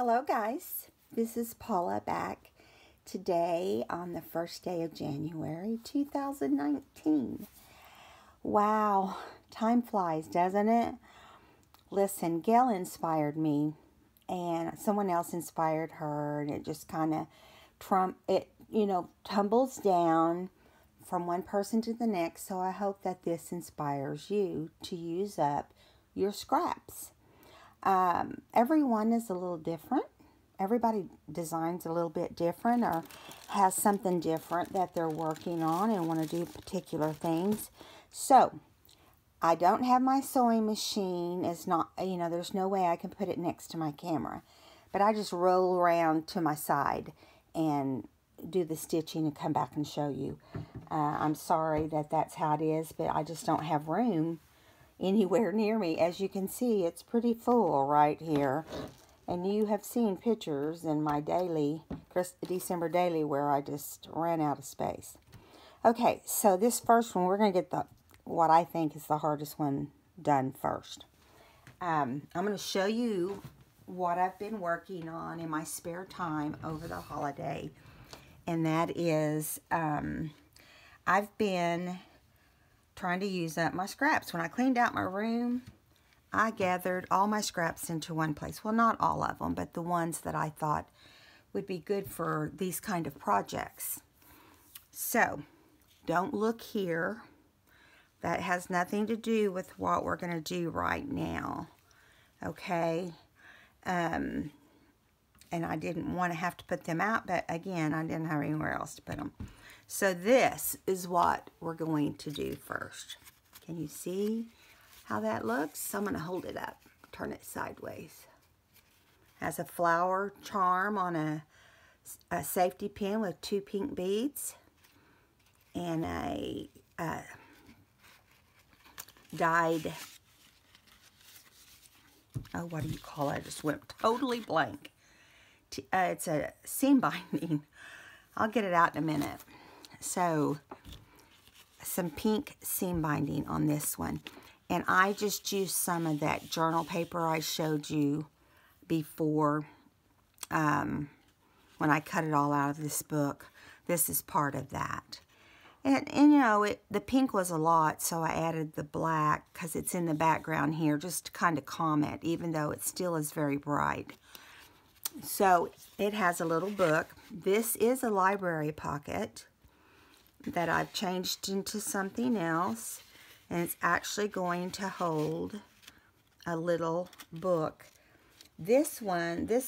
Hello guys, this is Paula back today on the first day of January 2019. Wow, time flies, doesn't it? Listen, Gail inspired me and someone else inspired her, and it just kind of tumbles down from one person to the next. So I hope that this inspires you to use up your scraps. Everyone is a little different. Everybody designs a little bit different or has something different that they're working on and want to do particular things. So, I don't have my sewing machine. It's not, there's no way I can put it next to my camera. But I just roll around to my side and do the stitching and come back and show you. I'm sorry that that's how it is, but I just don't have room anywhere near me. As you can see, it's pretty full right here, and you have seen pictures in my daily December daily where I just ran out of space. Okay, so this first one, we're going to get what I think is the hardest one done first. I'm going to show you what I've been working on in my spare time over the holiday, and that is I've been trying to use up my scraps. When I cleaned out my room, I gathered all my scraps into one place. Well, not all of them, but the ones that I thought would be good for these kind of projects. So, don't look here. That has nothing to do with what we're going to do right now. Okay? And I didn't want to have to put them out, but again, I didn't have anywhere else to put them. So this is what we're going to do first. Can you see how that looks? So I'm going to hold it up, turn it sideways. Has a flower charm on a safety pin with 2 pink beads and a dyed, what do you call it? I just went totally blank. It's a seam binding. I'll get it out in a minute. So, some pink seam binding on this one. And I just used some of that journal paper I showed you before when I cut it all out of this book. This is part of that. And the pink was a lot, so I added the black because it's in the background here just to kind of calm it, even though it still is very bright. So, it has a little book. This is a library pocket that I've changed into something else, and it's actually going to hold a little book. This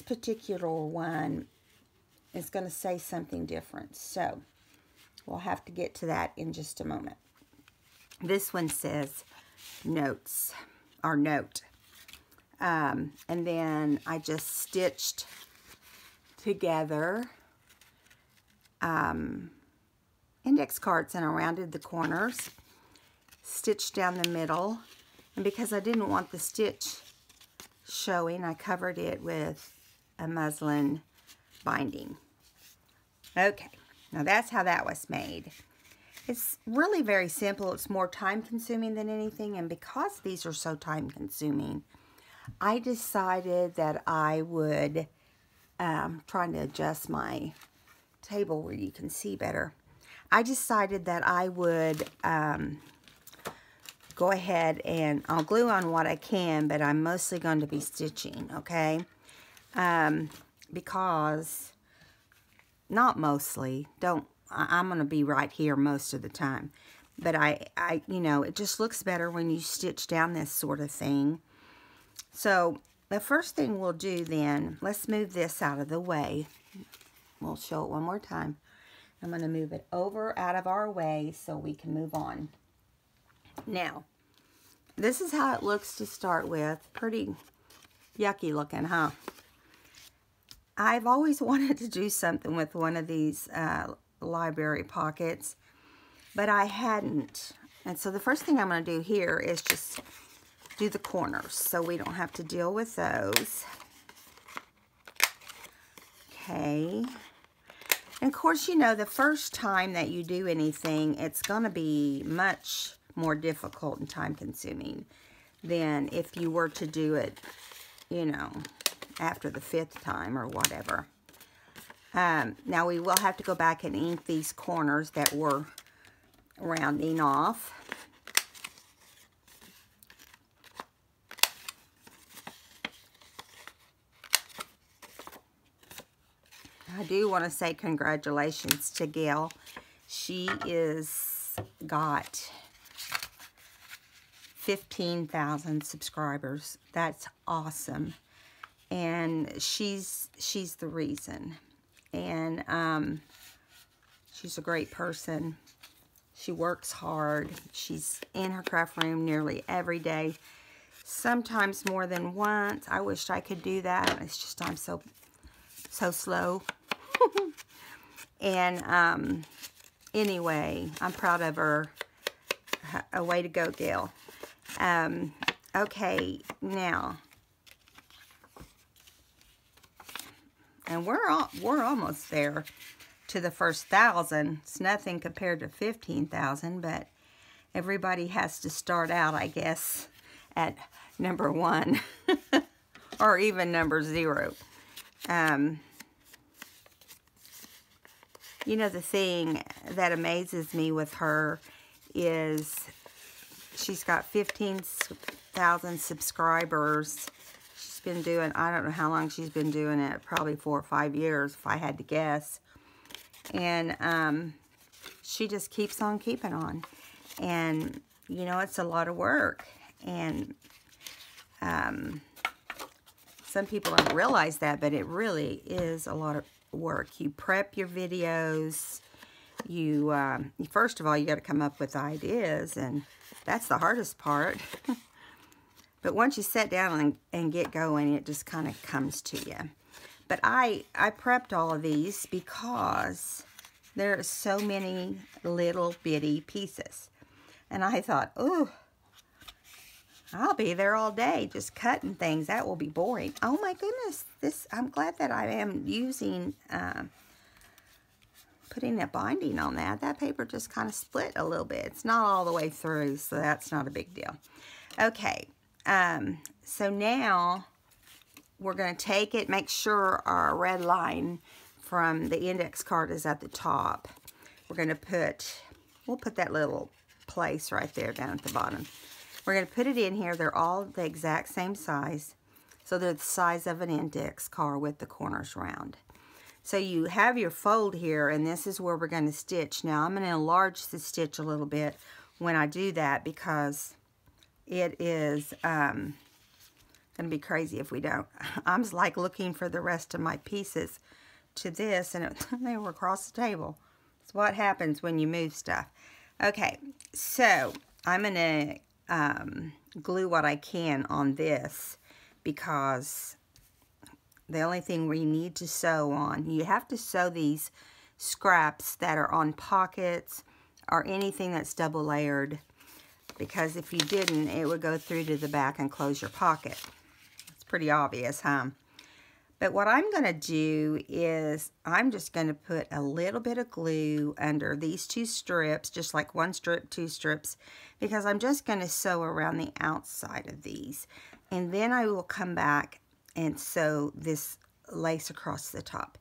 particular one is going to say something different, so we'll have to get to that in just a moment. This one says notes, or note, and then I just stitched together index cards and I rounded the corners, stitched down the middle, and because I didn't want the stitch showing, I covered it with a muslin binding. Okay, now that's how that was made. It's really very simple. It's more time consuming than anything, and because these are so time consuming, I decided that I would, trying to adjust my table where you can see better, I decided that I would go ahead and I'll glue on what I can, but I'm mostly going to be stitching, okay? Because, not mostly, I'm going to be right here most of the time. But it just looks better when you stitch down this sort of thing. So, the first thing we'll do then, let's move this out of the way. We'll show it one more time. I'm going to move it over out of our way so we can move on. Now, this is how it looks to start with. Pretty yucky looking, huh? I've always wanted to do something with one of these library pockets, but I hadn't. And so the first thing I'm going to do here is just do the corners so we don't have to deal with those. Okay. And of course, the first time that you do anything, it's going to be much more difficult and time consuming than if you were to do it, after the 5th time or whatever. Now we will have to go back and ink these corners that we're rounding off. I do want to say congratulations to Gail. She is got 15,000 subscribers. That's awesome. And she's the reason. And she's a great person. She works hard. She's in her craft room nearly every day. Sometimes more than once. I wish I could do that. It's just I'm so slow. And anyway, I'm proud of her. A way to go, Gail. Okay, now, and we're almost there to the first 1,000. It's nothing compared to 15,000, but everybody has to start out, I guess, at number 1 or even number 0. You know, the thing that amazes me with her is she's got 15,000 subscribers. She's been doing, I don't know how long she's been doing it, probably 4 or 5 years if I had to guess. And she just keeps on keeping on. And, you know, it's a lot of work. And some people don't realize that, but it really is a lot of work. You prep your videos. You first of all, you got to come up with ideas, and that's the hardest part. But once you sit down and get going, it just kind of comes to you. But I prepped all of these because there are so many little bitty pieces. And I thought, oh, I'll be there all day just cutting things. That will be boring. Oh my goodness, I'm glad that I am using, putting a binding on that. That paper just kind of split a little bit. It's not all the way through, so that's not a big deal. Okay, so now we're going to take it, make sure our red line from the index card is at the top. We're going to we'll put that little place right there down at the bottom. We're going to put it in here. They're all the exact same size. So they're the size of an index card with the corners round. So you have your fold here, and this is where we're going to stitch. Now I'm going to enlarge the stitch a little bit when I do that, because it is going to be crazy if we don't. I'm just like looking for the rest of my pieces to this, and they were across the table. It's what happens when you move stuff. Okay, so I'm going to glue what I can on this, because the only thing we need to sew on, you have to sew these scraps that are on pockets or anything that's double layered, because if you didn't, it would go through to the back and close your pocket. It's pretty obvious, huh? But what I'm going to do is I'm just going to put a little bit of glue under these 2 strips, just like 1 strip, 2 strips, because I'm just going to sew around the outside of these. And then I will come back and sew this lace across the top.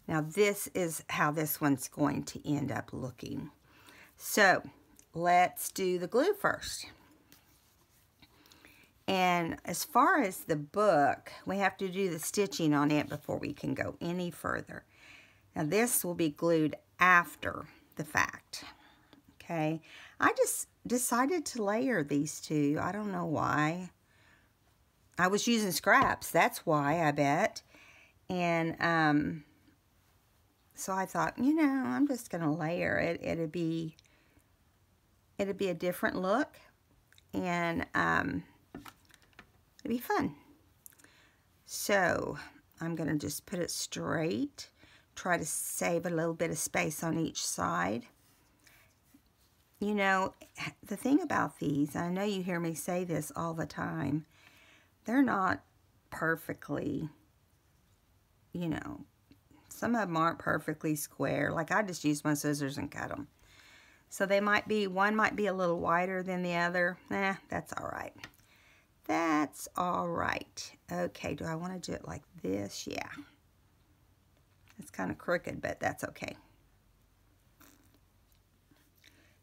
Now this is how this one's going to end up looking. So let's do the glue first. And as far as the book, we have to do the stitching on it before we can go any further. Now this will be glued after the fact. Okay, I just decided to layer these 2. I don't know why. I was using scraps, that's why, I bet. And so I thought, you know, I'm just gonna layer it. It'd be a different look, and it'd be fun. So I'm going to just put it straight. Try to save a little bit of space on each side. You know, the thing about these, I know you hear me say this all the time, they're not perfectly, you know, some of them aren't perfectly square. Like I just used my scissors and cut them. So they might be, one might be a little wider than the other. That's all right. That's all right. Okay, do I want to do it like this? Yeah. It's kind of crooked, but that's okay.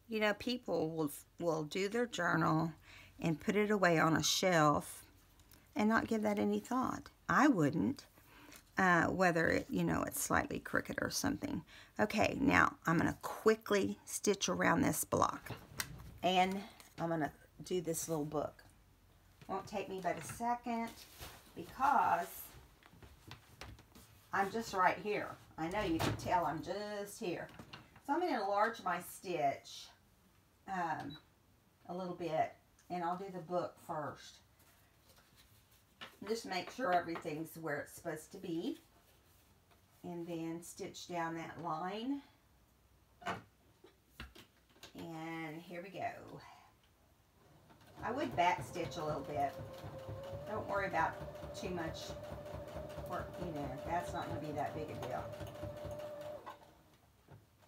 You know, people will do their journal and put it away on a shelf and not give that any thought. I wouldn't, whether it, you know, it's slightly crooked or something. Okay, now I'm going to quickly stitch around this block. And I'm going to do this little book. Won't take me but a second because I'm just right here. I know you can tell I'm just here. So I'm going to enlarge my stitch a little bit, and I'll do the book first. Just make sure everything's where it's supposed to be, and then stitch down that line. And here we go. I would back stitch a little bit. Don't worry about too much work, you know, that's not going to be that big a deal.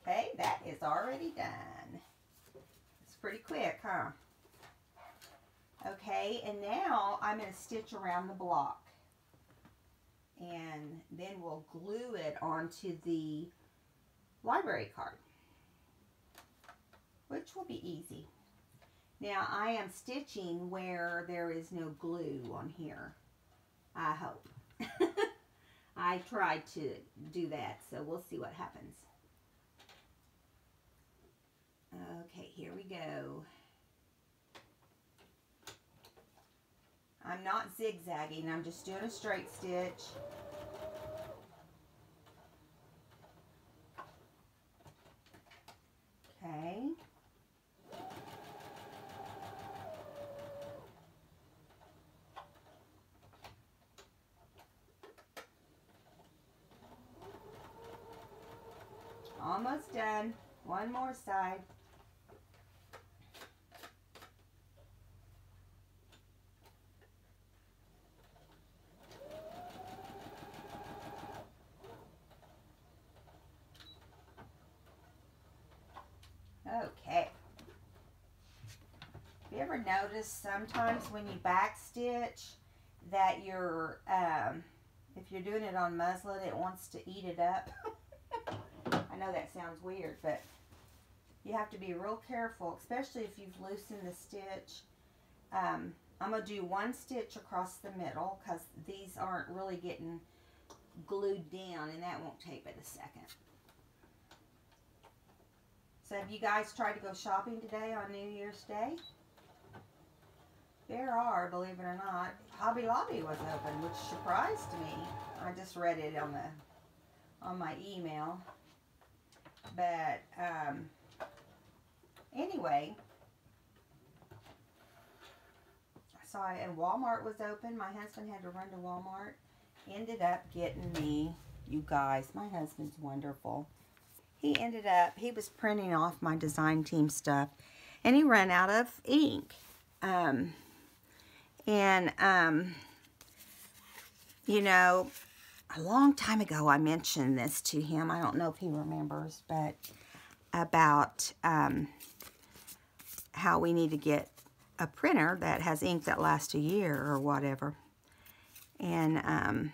Okay, that is already done. It's pretty quick, huh? Okay, and now I'm going to stitch around the block. And then we'll glue it onto the library card, which will be easy. Now, I am stitching where there is no glue on here, I hope. I tried to do that, so we'll see what happens. Okay, here we go. I'm not zigzagging, I'm just doing a straight stitch. Okay. Almost done. One more side. Okay. Have you ever noticed sometimes when you back stitch that you're, if you're doing it on muslin, it wants to eat it up? I know that sounds weird, but you have to be real careful, especially if you've loosened the stitch. I'm going to do one stitch across the middle because these aren't really getting glued down, and that won't take but a second. So have you guys tried to go shopping today on New Year's Day? There are, believe it or not. Hobby Lobby was open, which surprised me. I just read it on my email. But anyway, I saw it, and Walmart was open. My husband had to run to Walmart. Ended up getting me, you guys, my husband's wonderful. He was printing off my design team stuff, and he ran out of ink. You know, a long time ago I mentioned this to him. I don't know if he remembers, but about how we need to get a printer that has ink that lasts a year or whatever. And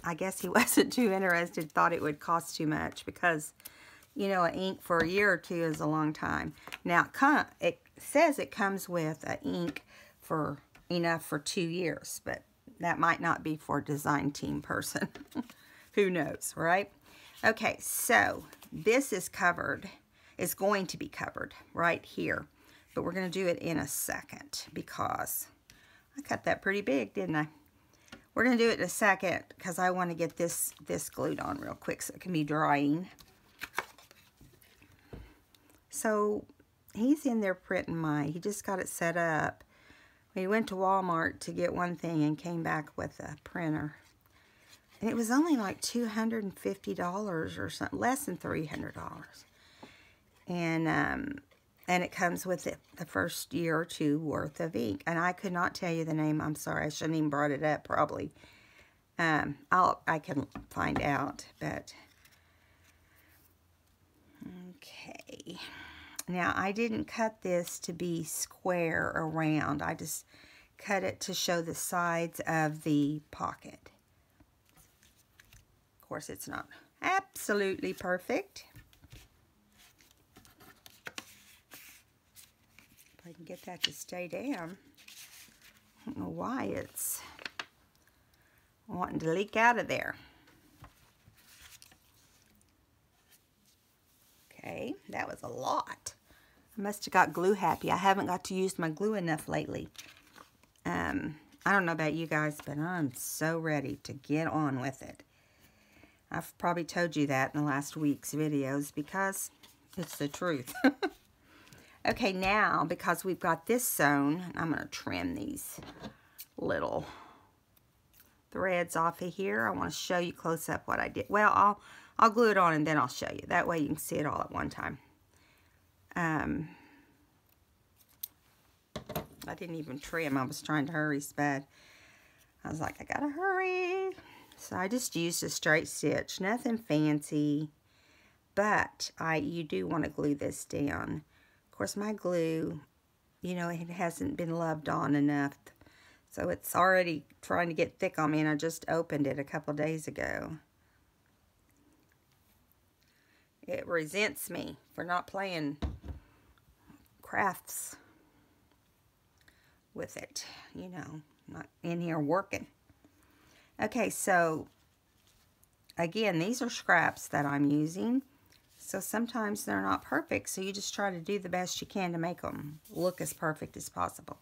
I guess he wasn't too interested, thought it would cost too much because, you know, an ink for a year or two is a long time. Now, it says it comes with an ink for enough for 2 years, but that might not be for a design team person. Who knows, right? Okay, so this is covered. It's going to be covered right here, but we're going to do it in a second because I cut that pretty big, didn't I? We're going to do it in a second because I want to get this glued on real quick so it can be drying. So he's in there printing he just got it set up. We went to Walmart to get one thing and came back with a printer. And it was only like $250 or something, less than $300. And it comes with the first year or two worth of ink. And I could not tell you the name. I'm sorry, I shouldn't even brought it up probably. I can find out, but okay. Now, I didn't cut this to be square or round. I just cut it to show the sides of the pocket. Of course, it's not absolutely perfect. If I can get that to stay down. I don't know why it's wanting to leak out of there. Okay, that was a lot. I must have got glue happy. I haven't got to use my glue enough lately. I don't know about you guys, but I'm so ready to get on with it. I've probably told you that in the last week's videos because it's the truth. Okay, now, because we've got this sewn, I'm going to trim these little threads off of here. I want to show you close up what I did. Well, I'll glue it on and then I'll show you. That way you can see it all at one time. I didn't even trim. I was trying to hurry so bad. I was like, I gotta hurry. So I just used a straight stitch. Nothing fancy. But you do want to glue this down. Of course, my glue, you know, it hasn't been loved on enough. So it's already trying to get thick on me, and I just opened it a couple days ago. It resents me for not playing crafts with it, you know, not in here working. Okay, so again, these are scraps that I'm using. So sometimes they're not perfect, so you just try to do the best you can to make them look as perfect as possible.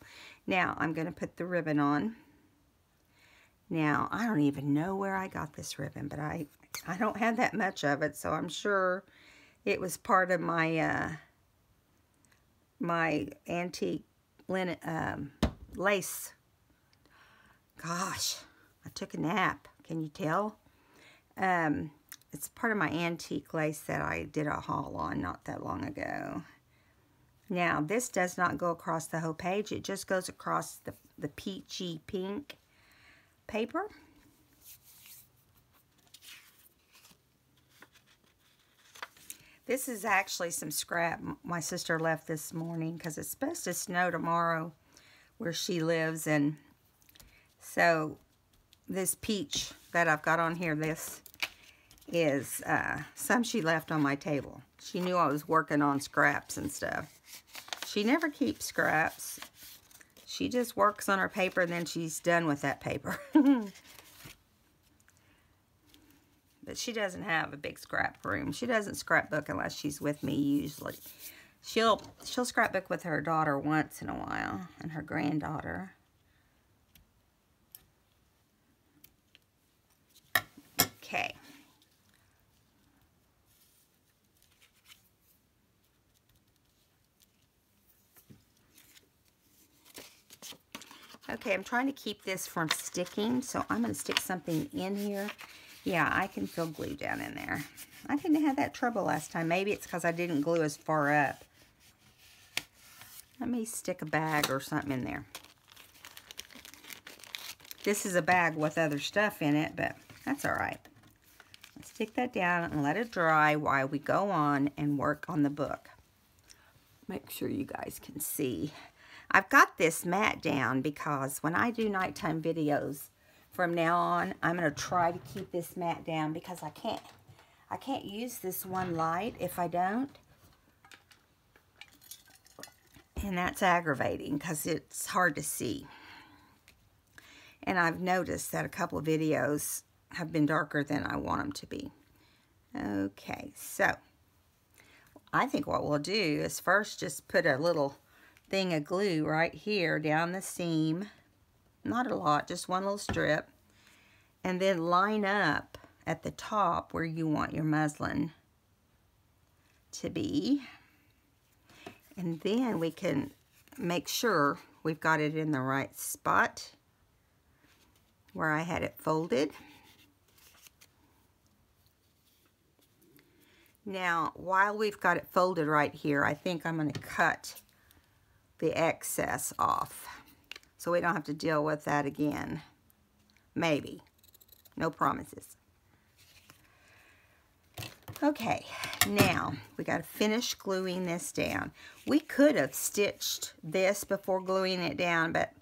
Now, I'm going to put the ribbon on. Now, I don't even know where I got this ribbon, but I don't have that much of it, so I'm sure it was part of my my antique linen lace. Gosh, I took a nap. Can you tell? It's part of my antique lace that I did a haul on not that long ago. Now, this does not go across the whole page. It just goes across the peachy pink paper. This is actually some scrap my sister left this morning because it's supposed to snow tomorrow where she lives. And so this peach that I've got on here, this is some she left on my table. She knew I was working on scraps and stuff. She never keeps scraps. She just works on her paper and then she's done with that paper. But she doesn't have a big scrap room. She doesn't scrapbook unless she's with me usually. She'll scrapbook with her daughter once in a while and her granddaughter. Okay. Okay, I'm trying to keep this from sticking, so I'm going to stick something in here. Yeah, I can feel glue down in there. I didn't have that trouble last time. Maybe it's because I didn't glue as far up. Let me stick a bag or something in there. This is a bag with other stuff in it, but that's all right. Let's stick that down and let it dry while we go on and work on the book. Make sure you guys can see. I've got this mat down because when I do nighttime videos from now on, I'm going to try to keep this mat down because I can't use this one light if I don't. And that's aggravating because it's hard to see. And I've noticed that a couple of videos have been darker than I want them to be. Okay, so I think what we'll do is first just put a little thing of glue right here down the seam. Not a lot, just one little strip. And then line up at the top where you want your muslin to be. And then we can make sure we've got it in the right spot where I had it folded. Now, while we've got it folded right here, I think I'm going to cut the excess off so we don't have to deal with that again. Maybe. No promises. Okay, now we got to finish gluing this down. We could have stitched this before gluing it down, but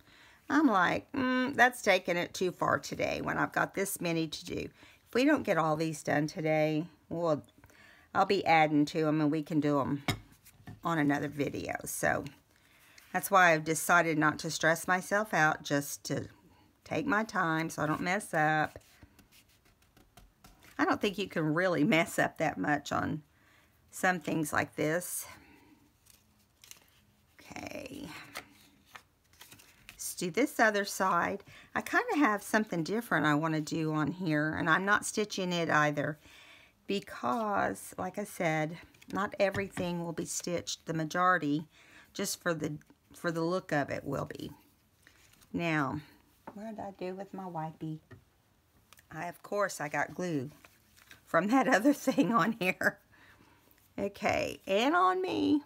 I'm like, that's taking it too far today when I've got this many to do. If we don't get all these done today, well, I'll be adding to them and we can do them on another video. So that's why I've decided not to stress myself out, just to take my time so I don't mess up. I don't think you can really mess up that much on some things like this. Okay. Let's do this other side. I kind of have something different I want to do on here, and I'm not stitching it either because, like I said, not everything will be stitched. The majority, just for the look of it, will be. Now, what did I do with my wipey? Of course, I got glue from that other thing on here. Okay, and on me.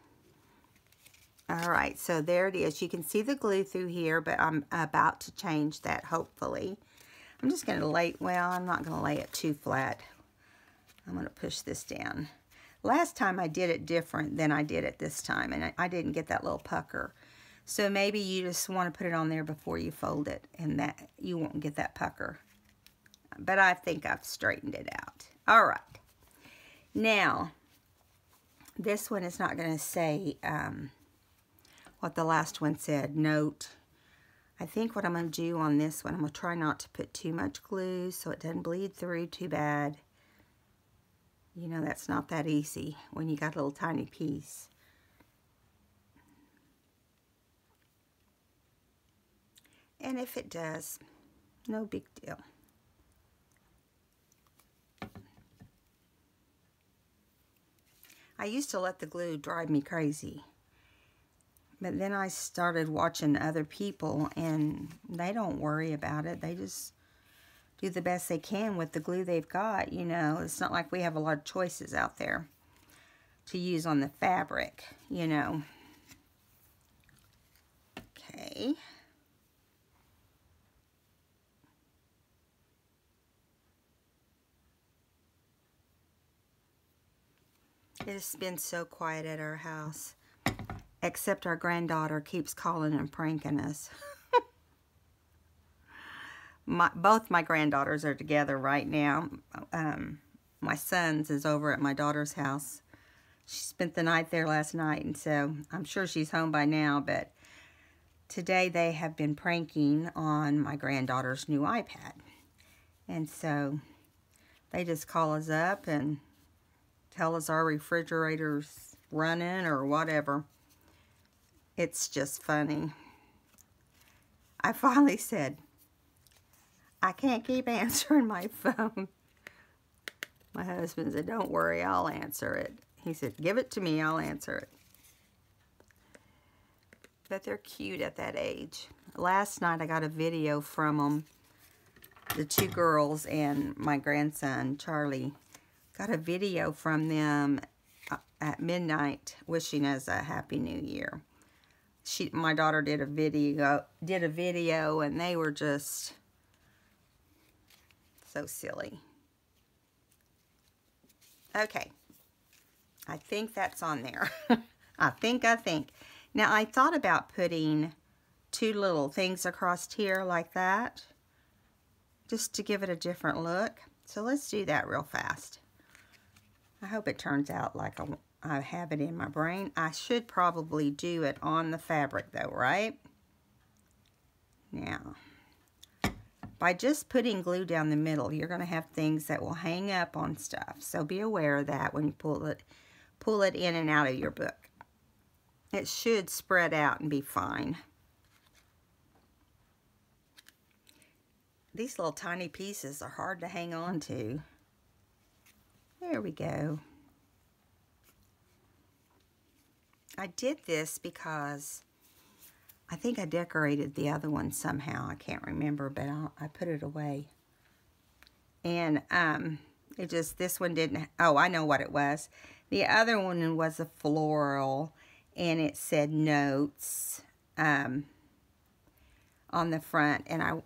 All right, so there it is. You can see the glue through here, but I'm about to change that, hopefully. I'm just going to lay, well, I'm not going to lay it too flat. I'm going to push this down. Last time I did it different than I did it this time, and I didn't get that little pucker. So maybe you just want to put it on there before you fold it, and that you won't get that pucker. But I think I've straightened it out. All right. Now, this one is not going to say what the last one said, note. I think what I'm going to do on this one, I'm going to try not to put too much glue so it doesn't bleed through too bad. You know, that's not that easy when you got a little tiny piece. And if it does, no big deal. I used to let the glue drive me crazy. But then I started watching other people, and they don't worry about it. They just do the best they can with the glue they've got, you know. It's not like we have a lot of choices out there to use on the fabric, you know. Okay. It's been so quiet at our house, except our granddaughter keeps calling and pranking us. Both my granddaughters are together right now. My son's is over at my daughter's house. She spent the night there last night, and so I'm sure she's home by now, but today they have been pranking on my granddaughter's new iPad. And so they just call us up and tell us our refrigerator's running or whatever. It's just funny. I finally said, I can't keep answering my phone. My husband said, don't worry, I'll answer it. He said, give it to me, I'll answer it. But they're cute at that age. Last night I got a video from them, the two girls and my grandson, Charlie. Got a video from them at midnight wishing us a Happy New Year. My daughter did a video, and they were just so silly. Okay. I think that's on there. I think. Now, I thought about putting two little things across here like that, just to give it a different look. So let's do that real fast. I hope it turns out like I have it in my brain. I should probably do it on the fabric though, right? Now, by just putting glue down the middle, you're going to have things that will hang up on stuff. So be aware of that when you pull it in and out of your book. It should spread out and be fine. These little tiny pieces are hard to hang on to. There we go. I did this because I think I decorated the other one somehow. I can't remember, but I put it away. And this one didn't, oh, I know what it was. The other one was a floral, and it said notes on the front. And I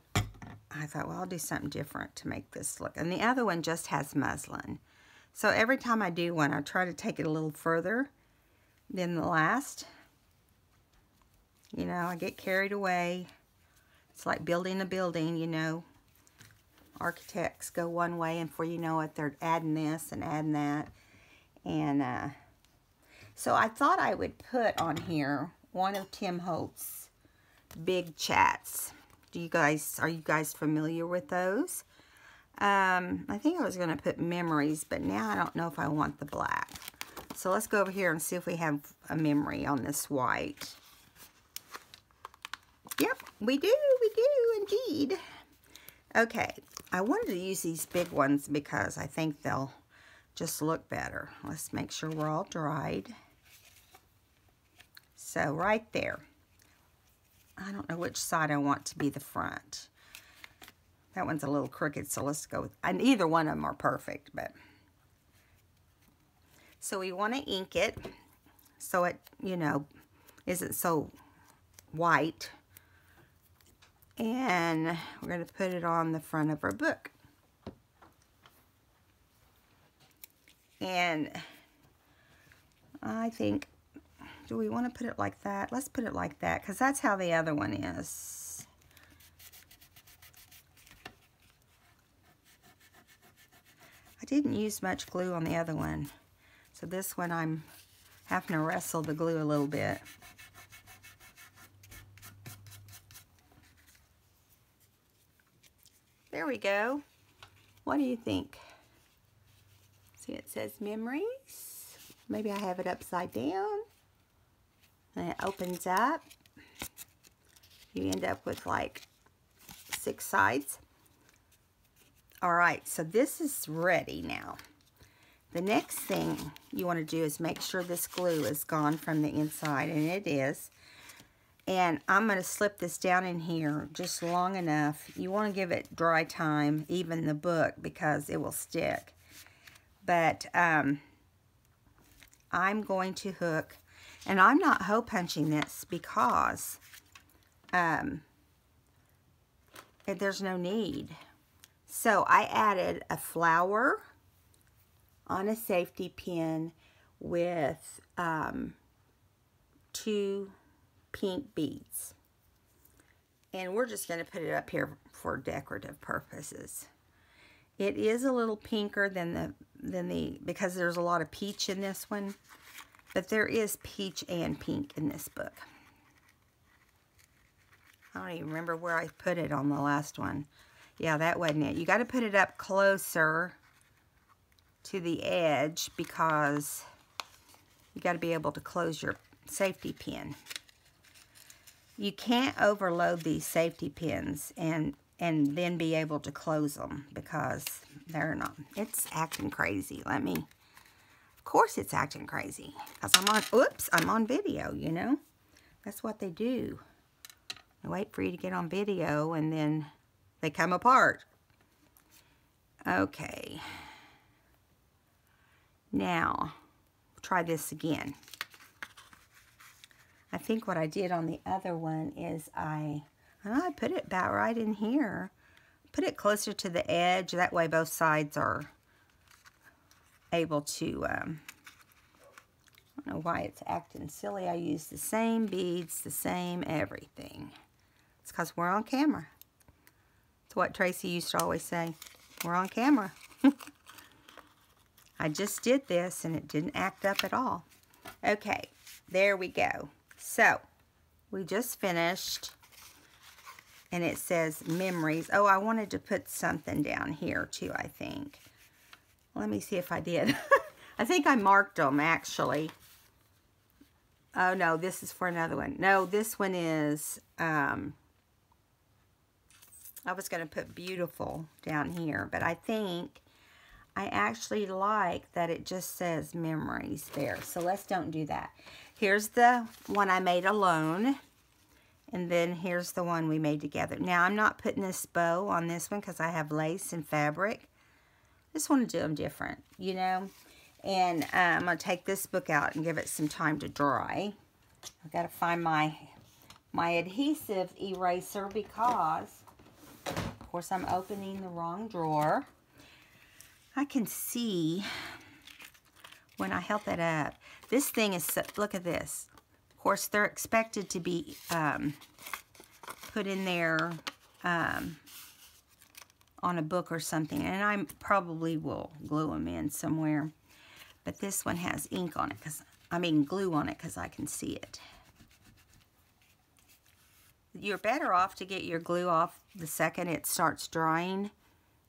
thought, well, I'll do something different to make this look. And the other one just has muslin. So every time I do one, I try to take it a little further than the last. You know, I get carried away. It's like building a building, you know. Architects go one way, and before you know it, they're adding this and adding that. And so I thought I would put on here one of Tim Holtz's big chats. Are you guys familiar with those? I think I was going to put memories, but now I don't know if I want the black. So let's go over here and see if we have a memory on this white. Yep, we do indeed. Okay, I wanted to use these big ones because I think they'll just look better. Let's make sure we're all dried. So right there. I don't know which side I want to be the front. That one's a little crooked, so let's go with, and either one of them are perfect, but. So we want to ink it so it, you know, isn't so white. And we're going to put it on the front of our book. And I think, do we want to put it like that? Let's put it like that, because that's how the other one is. I didn't use much glue on the other one. So this one I'm having to wrestle the glue a little bit. There we go. What do you think? See, it says memories. Maybe I have it upside down. And it opens up. You end up with like 6 sides. Alright, so this is ready now. The next thing you want to do is make sure this glue is gone from the inside, and it is. And I'm going to slip this down in here just long enough. You want to give it dry time, even the book, because it will stick. But I'm going to hook, and I'm not hole punching this because there's no need. So I added a flower on a safety pin with 2 pink beads, and we're just going to put it up here for decorative purposes. It is a little pinker than the because there's a lot of peach in this one, but there is peach and pink in this book. I don't even remember where I put it on the last one. Yeah, that wasn't it. You got to put it up closer to the edge because you got to be able to close your safety pin. You can't overload these safety pins and then be able to close them because they're not. It's acting crazy. Of course it's acting crazy because I'm on video, you know. That's what they do. They wait for you to get on video and then they come apart. Okay. Now, try this again. I think what I did on the other one is I put it about right in here. Put it closer to the edge. That way both sides are able to, I don't know why it's acting silly. I used the same beads, the same everything. It's because we're on camera. It's what Tracy used to always say. We're on camera. I just did this and it didn't act up at all. Okay, there we go. So, we just finished, and it says memories. Oh, I wanted to put something down here too, I think. Let me see if I did. I think I marked them, actually. Oh, no, this is for another one. No, this one is, I was going to put beautiful down here, but I think I actually like that it just says memories there. So let's don't do that. Here's the one I made alone. And then here's the one we made together. Now, I'm not putting this bow on this one because I have lace and fabric. Just want to do them different, you know. And I'm going to take this book out and give it some time to dry. I've got to find my adhesive eraser because, of course, I'm opening the wrong drawer. I can see when I held that up. This thing is, look at this. Of course, they're expected to be put in there on a book or something. And I probably will glue them in somewhere. But this one has ink on it, glue on it, because I can see it. You're better off to get your glue off the second it starts drying,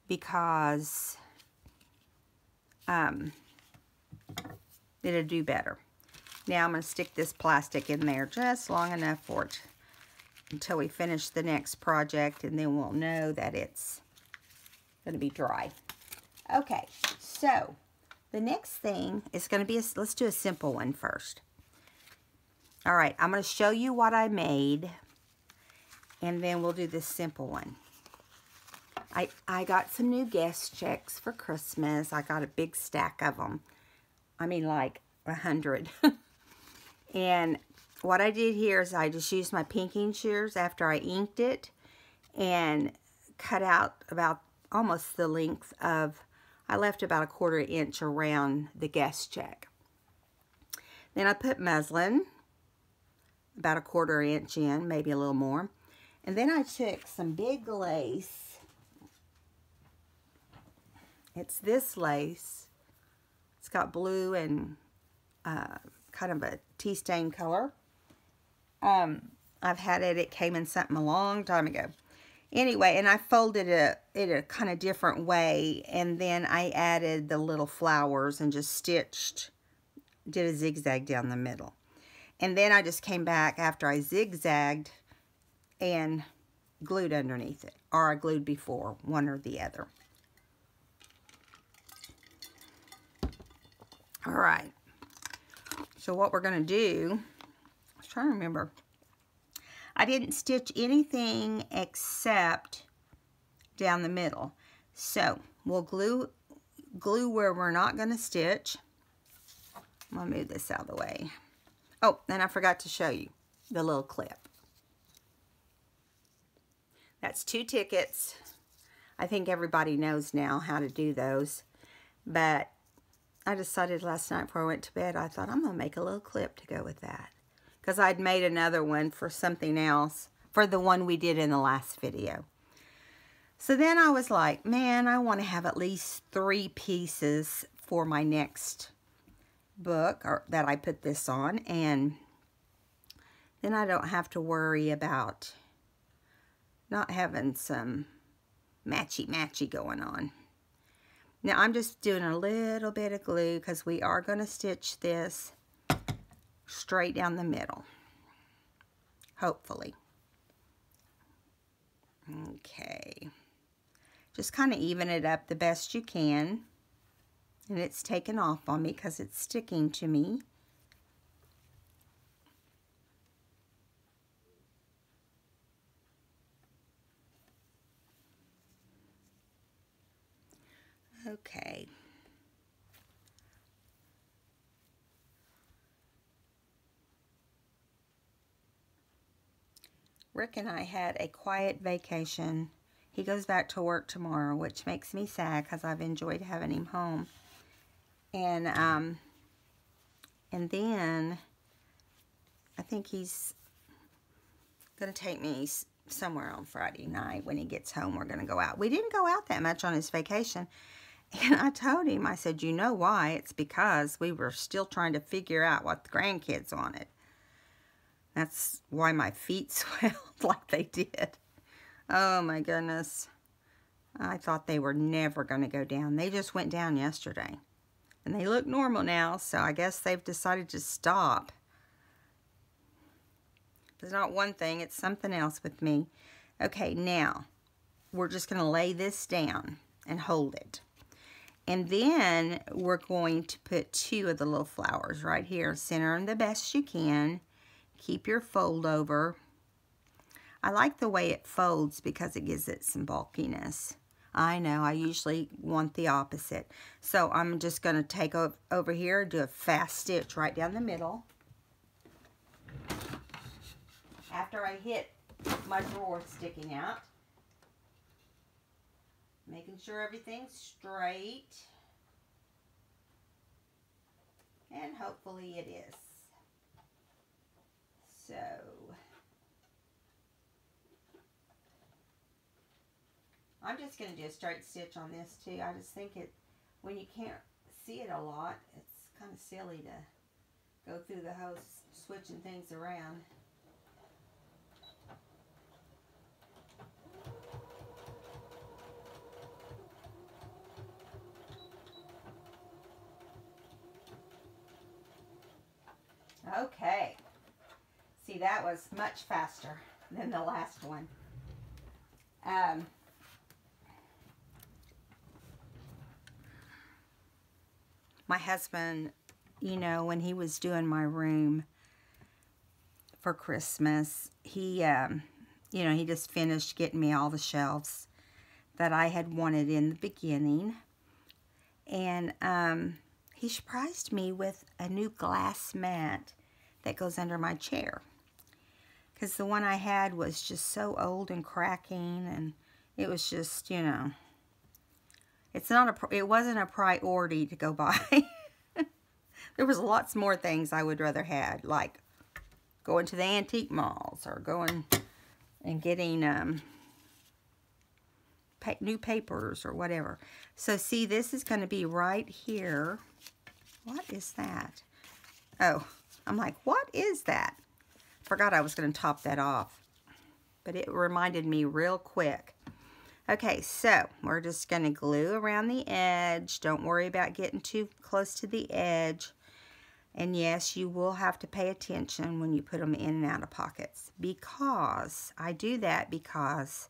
because it'll do better. Now I'm going to stick this plastic in there just long enough for it until we finish the next project, and then we'll know that it's going to be dry. Okay, so the next thing is going to be, let's do a simple one first. All right, I'm going to show you what I made, and then we'll do this simple one. I got some new guest checks for Christmas. I got a big stack of them. I mean, like 100. And what I did here is I just used my pinking shears after I inked it and cut out about almost the length of, I left about a 1/4 inch around the guest check. Then I put muslin about a 1/4 inch in, maybe a little more. And then I took some big lace. It's this lace. It's got blue and kind of a tea stain color. I've had it. It came in something a long time ago. Anyway, and I folded it a kind of different way, and then I added the little flowers and just stitched, did a zigzag down the middle. And then I just came back after I zigzagged and glued underneath it, or I glued before, one or the other. All right. So what we're going to do, I was trying to remember. I didn't stitch anything except down the middle. So we'll glue where we're not going to stitch. I'm going to move this out of the way. Oh, and I forgot to show you the little clip. That's 2 tickets. I think everybody knows now how to do those. But I decided last night before I went to bed, I thought I'm going to make a little clip to go with that. Because I'd made another one for something else, for the one we did in the last video. So then I was like, man, I want to have at least 3 pieces for my next book or that I put this on. And then I don't have to worry about not having some matchy-matchy going on. Now I'm just doing a little bit of glue because we are going to stitch this straight down the middle, hopefully. Okay, just kind of even it up the best you can, and it's taken off on me because it's sticking to me. Okay. Rick and I had a quiet vacation. He goes back to work tomorrow, which makes me sad because I've enjoyed having him home. And then I think he's going to take me somewhere on Friday night. When he gets home, we're going to go out. We didn't go out that much on his vacation. And I told him, I said, you know why? It's because we were still trying to figure out what the grandkids wanted. That's why my feet swelled like they did. Oh my goodness. I thought they were never going to go down. They just went down yesterday. And they look normal now, so I guess they've decided to stop. It's not one thing, it's something else with me. Okay, now we're just going to lay this down and hold it. And then we're going to put 2 of the little flowers right here. Center them the best you can. Keep your fold over. I like the way it folds because it gives it some bulkiness. I know, I usually want the opposite. So I'm just going to take over here, do a fast stitch right down the middle. After I hit my drawer sticking out. Making sure everything's straight. And hopefully it is. So, I'm just going to do a straight stitch on this too. I just think when you can't see it a lot, it's kind of silly to go through the whole switching things around. Okay. See, that was much faster than the last one. My husband, you know, when he was doing my room for Christmas, he, you know, he just finished getting me all the shelves that I had wanted in the beginning. And he surprised me with a new glass mat that goes under my chair. Because the one I had was just so old and cracking, and it was just, you know, it wasn't a priority to go buy. There was lots more things I would rather had, like going to the antique malls or going and getting new papers or whatever. So see, this is going to be right here. What is that? Oh, I'm like, what is that? Forgot I was going to top that off, but it reminded me real quick. Okay, so we're just going to glue around the edge. Don't worry about getting too close to the edge. And yes, you will have to pay attention when you put them in and out of pockets, because I do that because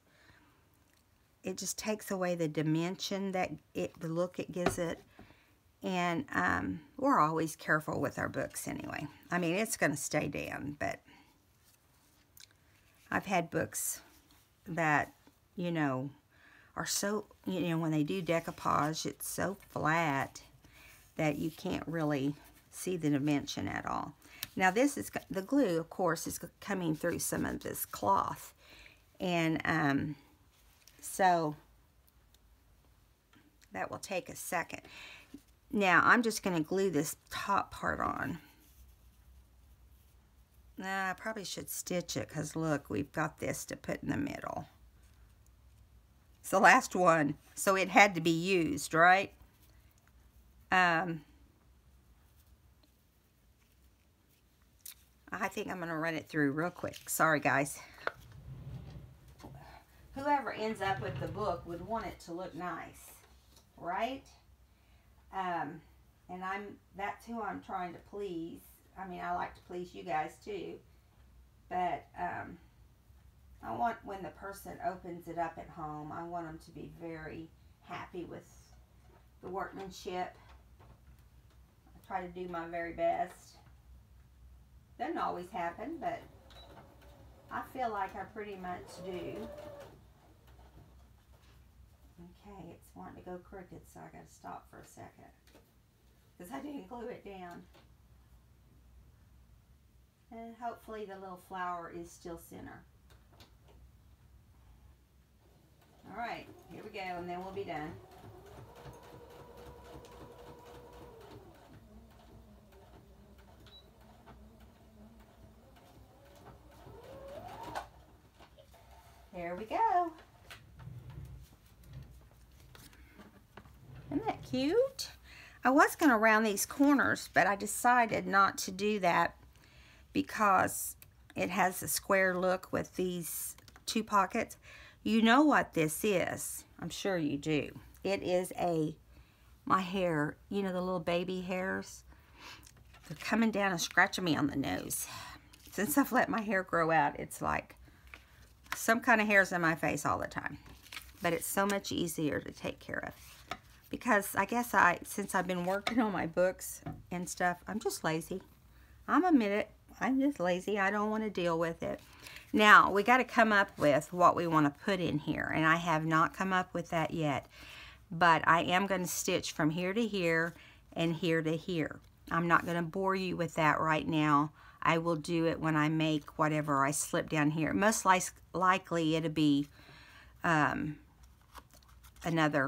it just takes away the dimension that the look it gives it. And we're always careful with our books anyway. I mean, it's going to stay down, but I've had books that, you know, are so, you know, when they do decoupage, it's so flat that you can't really see the dimension at all. Now this is, the glue, of course, is coming through some of this cloth. And so that will take a second. Now I'm just going to glue this top part on. Nah, I probably should stitch it, because look, we've got this to put in the middle. It's the last one, so it had to be used, right? I think I'm going to run it through real quick. Sorry, guys. Whoever ends up with the book would want it to look nice, right? And that's who I'm trying to please. I mean, I like to please you guys too, but I want, when the person opens it up at home, I want them to be very happy with the workmanship. I try to do my very best. Doesn't always happen, but I feel like I pretty much do. Okay, it's wanting to go crooked, so I got to stop for a second, because I didn't glue it down. And hopefully the little flower is still center. Alright, here we go, and then we'll be done. There we go. Isn't that cute? I was going to round these corners, but I decided not to do that because it has a square look with these two pockets. You know what this is. I'm sure you do. It is my hair, you know, the little baby hairs. They're coming down and scratching me on the nose. Since I've let my hair grow out, it's like some kind of hairs in my face all the time. But it's so much easier to take care of. Because I guess since I've been working on my books and stuff, I'm just lazy. I'm admit it. I'm just lazy. I don't want to deal with it. Now, we got to come up with what we want to put in here. And I have not come up with that yet. But I am going to stitch from here to here and here to here. I'm not going to bore you with that right now. I will do it when I make whatever I slip down here. Most likely it'll be another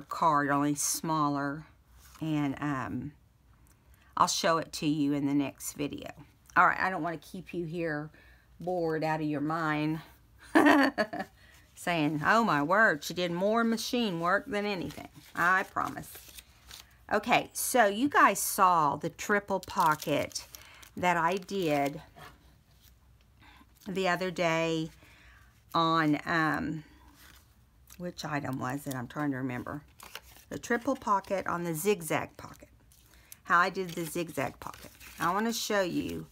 card, only smaller. And I'll show it to you in the next video. Alright, I don't want to keep you here bored out of your mind. saying, oh my word, she did more machine work than anything. I promise. Okay, so you guys saw the triple pocket that I did the other day on, which item was it? I'm trying to remember. The triple pocket on the zigzag pocket. How I did the zigzag pocket. I want to show you,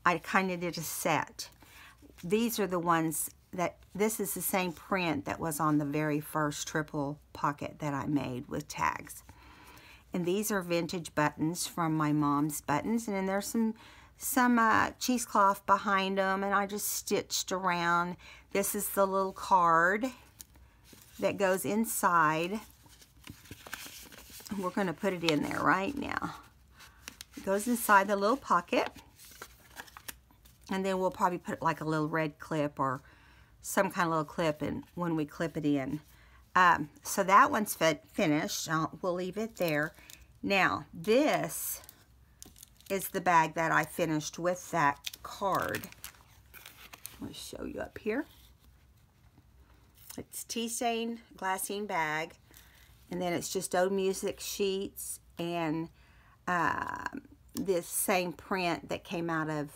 I kind of did a set. These are the ones that, this is the same print that was on the very first triple pocket that I made with tags. And these are vintage buttons from my mom's buttons. And then there's some cheesecloth behind them, and I just stitched around. This is the little card that goes inside. We're going to put it in there right now. It goes inside the little pocket. And then we'll probably put like a little red clip or some kind of little clip in when we clip it in. So that one's finished. We'll leave it there. Now, this is the bag that I finished with that card. I'm going to show you up here. It's tea stain glassine bag. And then it's just old music sheets and this same print that came out of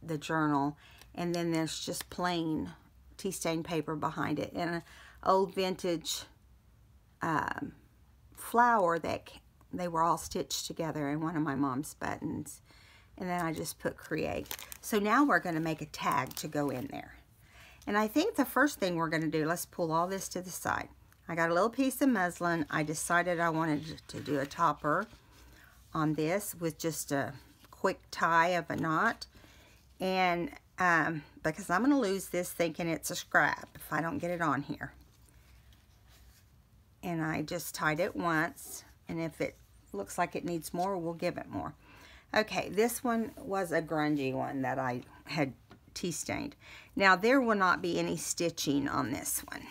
the journal. And then there's just plain tea stain paper behind it. And an old vintage flower that they were all stitched together in one of my mom's buttons. And then I just put create. So now we're going to make a tag to go in there. And I think the first thing we're going to do, let's pull all this to the side. I got a little piece of muslin. I decided I wanted to do a topper on this with just a quick tie of a knot. And because I'm going to lose this thinking it's a scrap if I don't get it on here. And I just tied it once. And if it looks like it needs more, we'll give it more. Okay, this one was a grungy one that I had tea stained. Now there will not be any stitching on this one.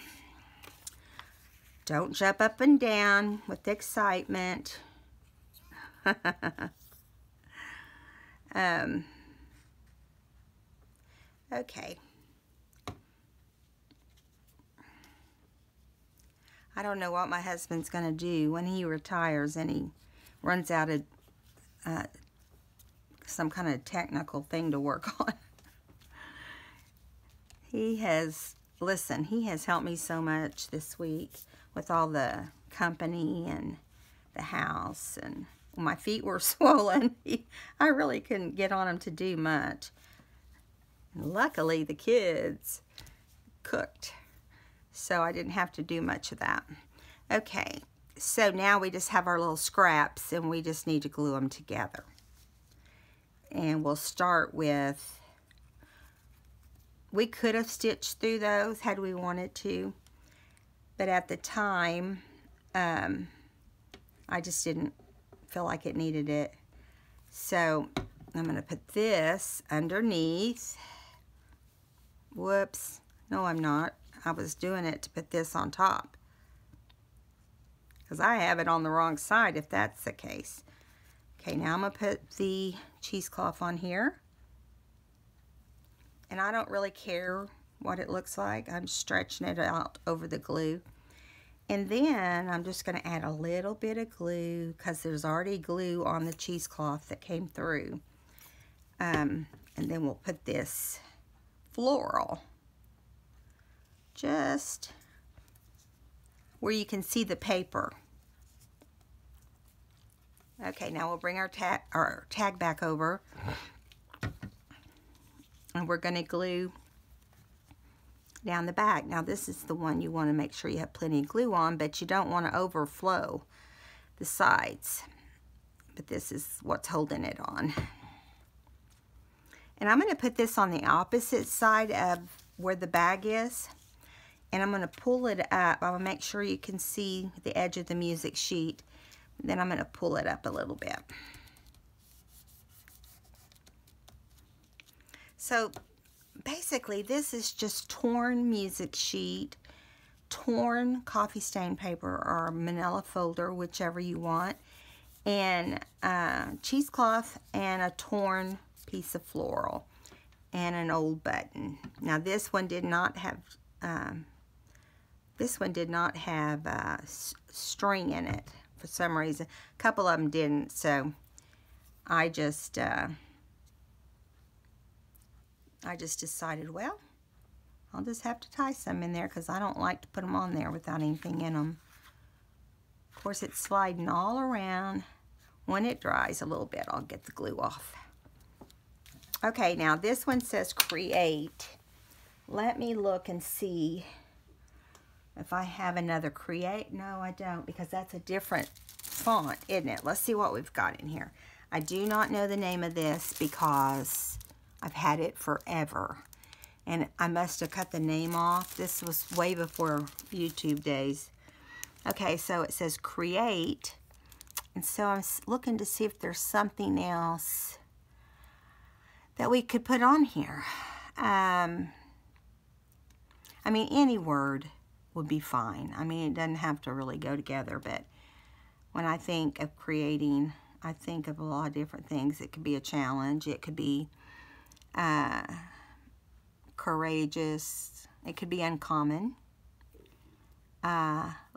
Don't jump up and down with excitement. Okay. I don't know what my husband's going to do when he retires and he runs out of some kind of technical thing to work on. He has, listen, he has helped me so much this week with all the company and the house, and my feet were swollen. I really couldn't get on him to do much. And luckily, the kids cooked, so I didn't have to do much of that. Okay, so now we just have our little scraps, and we just need to glue them together. And we'll start with, we could have stitched through those had we wanted to, but at the time, I just didn't feel like it needed it. So I'm going to put this underneath. Whoops. No, I'm not. I was doing it to put this on top, because I have it on the wrong side if that's the case. Okay, now I'm going to put the cheesecloth on here. And I don't really care what it looks like. I'm stretching it out over the glue. And then I'm just going to add a little bit of glue, because there's already glue on the cheesecloth that came through. And then we'll put this floral just where you can see the paper. Okay, now we'll bring our tag back over. And we're going to glue down the back. Now this is the one you want to make sure you have plenty of glue on, but you don't want to overflow the sides. But this is what's holding it on. And I'm going to put this on the opposite side of where the bag is. And I'm going to pull it up. I'm going to make sure you can see the edge of the music sheet. Then I'm going to pull it up a little bit. So basically this is just torn music sheet, torn coffee stain paper or manila folder, whichever you want, and cheesecloth and a torn piece of floral and an old button. Now this one did not have This one did not have string in it for some reason. A couple of them didn't, so I just decided, well, I'll just have to tie some in there because I don't like to put them on there without anything in them. Of course, it's sliding all around. When it dries a little bit, I'll get the glue off. Okay, now this one says create. Let me look and see if I have another create. No, I don't, because that's a different font, isn't it? Let's see what we've got in here. I do not know the name of this because I've had it forever. And I must have cut the name off. This was way before YouTube days. Okay, so it says create. And so I'm looking to see if there's something else that we could put on here. I mean, any word would be fine. I mean, it doesn't have to really go together, but when I think of creating, I think of a lot of different things. It could be a challenge. It could be courageous. It could be uncommon.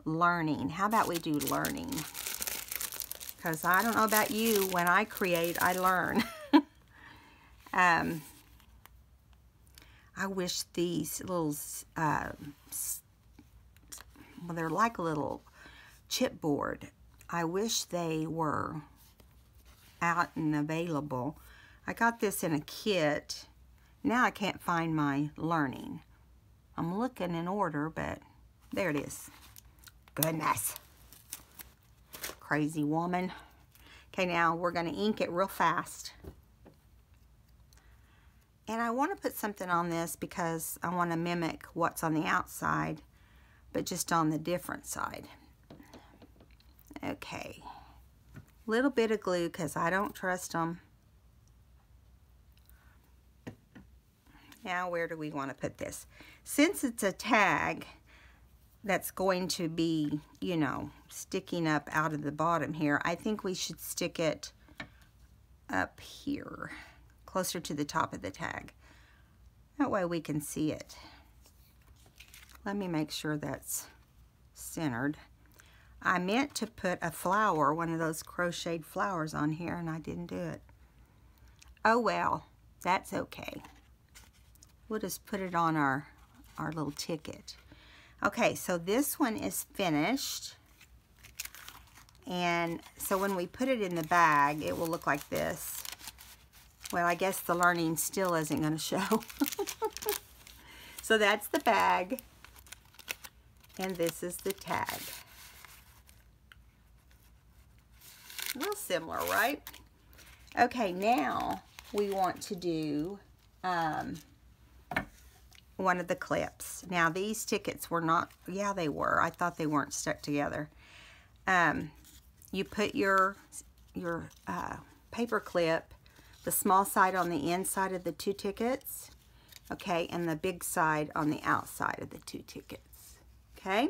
Learning. How about we do learning? Because I don't know about you, when I create, I learn. I wish these little, well, they're like a little chipboard. I wish they were out and available. I got this in a kit. Now I can't find my learning. I'm looking in order, but there it is. Goodness. Crazy woman. Okay, now we're going to ink it real fast. And I want to put something on this because I want to mimic what's on the outside, but just on the different side. Okay. Little bit of glue because I don't trust them. Now, where do we want to put this? Since it's a tag that's going to be, you know, sticking up out of the bottom here, I think we should stick it up here, closer to the top of the tag. That way we can see it. Let me make sure that's centered. I meant to put a flower, one of those crocheted flowers on here, and I didn't do it. Oh well, that's okay. We'll just put it on our little ticket. Okay, so this one is finished. And so when we put it in the bag, it will look like this. Well, I guess the learning still isn't going to show. So that's the bag. And this is the tag. Real similar, right? Okay, now we want to do one of the clips. Now these tickets were not, yeah they were. I thought they weren't stuck together. You put your paper clip, the small side on the inside of the two tickets, okay, and the big side on the outside of the two tickets, okay?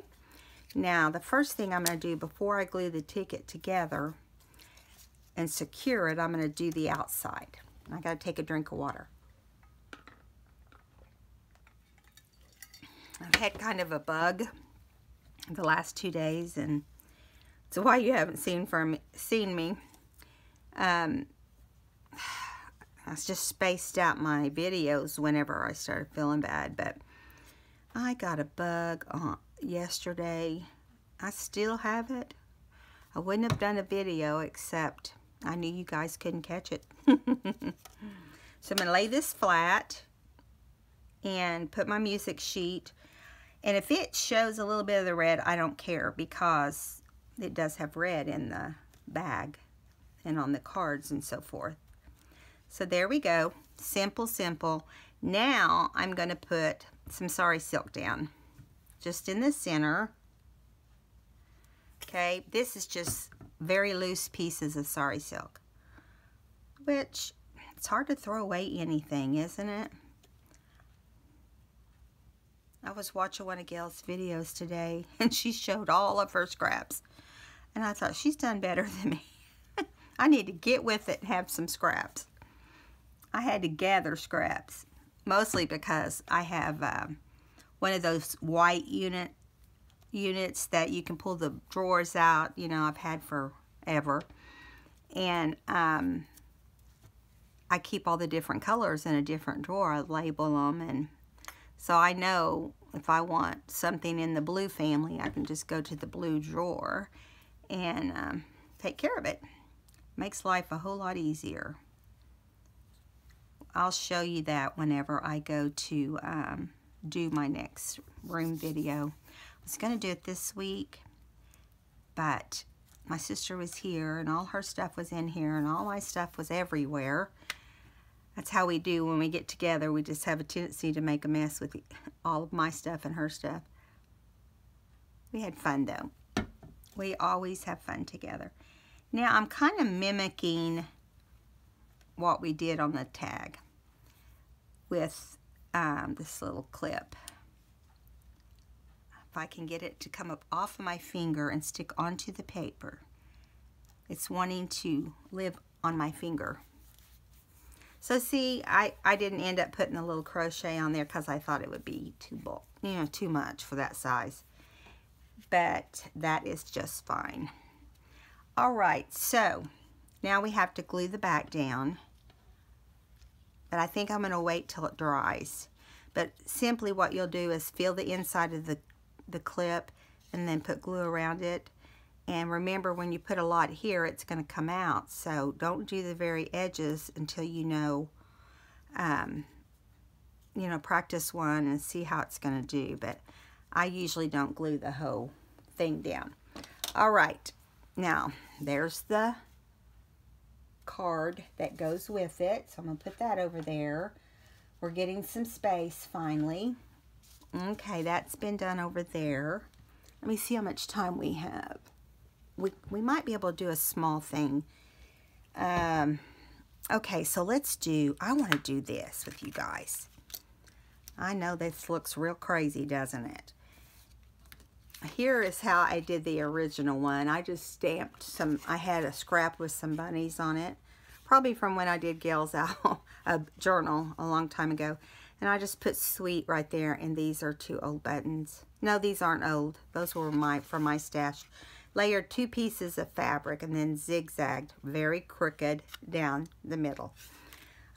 Now the first thing I'm going to do before I glue the ticket together and secure it, I'm going to do the outside. I got to take a drink of water. I've had kind of a bug the last 2 days, and so why you haven't seen me. I just spaced out my videos whenever I started feeling bad, but I got a bug yesterday. I still have it. I wouldn't have done a video except I knew you guys couldn't catch it. So I'm going to lay this flat and put my music sheet. And if it shows a little bit of the red, I don't care because it does have red in the bag and on the cards and so forth. So there we go. Simple, simple. Now I'm going to put some sari silk down just in the center. Okay, this is just very loose pieces of sari silk, which it's hard to throw away anything, isn't it? I was watching one of Gail's videos today, and she showed all of her scraps. And I thought, she's done better than me. I need to get with it and have some scraps. I had to gather scraps, mostly because I have one of those white unit units that you can pull the drawers out. You know, I've had forever. And I keep all the different colors in a different drawer. I label them, and so I know if I want something in the blue family, I can just go to the blue drawer and take care of it. Makes life a whole lot easier. I'll show you that whenever I go to do my next room video. I was going to do it this week, but my sister was here and all her stuff was in here and all my stuff was everywhere. That's how we do when we get together. We just have a tendency to make a mess with all of my stuff and her stuff. We had fun though. We always have fun together. Now I'm kind of mimicking what we did on the tag with this little clip. If I can get it to come up off of my finger and stick onto the paper. It's wanting to live on my finger. So see, I didn't end up putting a little crochet on there because I thought it would be too much for that size. But that is just fine. All right, so now we have to glue the back down. But I think I'm going to wait till it dries. But simply what you'll do is feel the inside of the clip and then put glue around it. And remember, when you put a lot here, it's going to come out. So don't do the very edges until you know, practice one and see how it's going to do. But I usually don't glue the whole thing down. All right, now there's the card that goes with it. So I'm going to put that over there. We're getting some space finally. Okay, that's been done over there. Let me see how much time we have. We might be able to do a small thing. Okay, so I want to do this with you guys. I know this looks real crazy, doesn't it? Here is how I did the original one. I just stamped I had a scrap with some bunnies on it. Probably from when I did Gail's a journal a long time ago. And I just put sweet right there, and these are 2 old buttons. No, these aren't old. Those were from my stash. Layered 2 pieces of fabric and then zigzagged very crooked down the middle.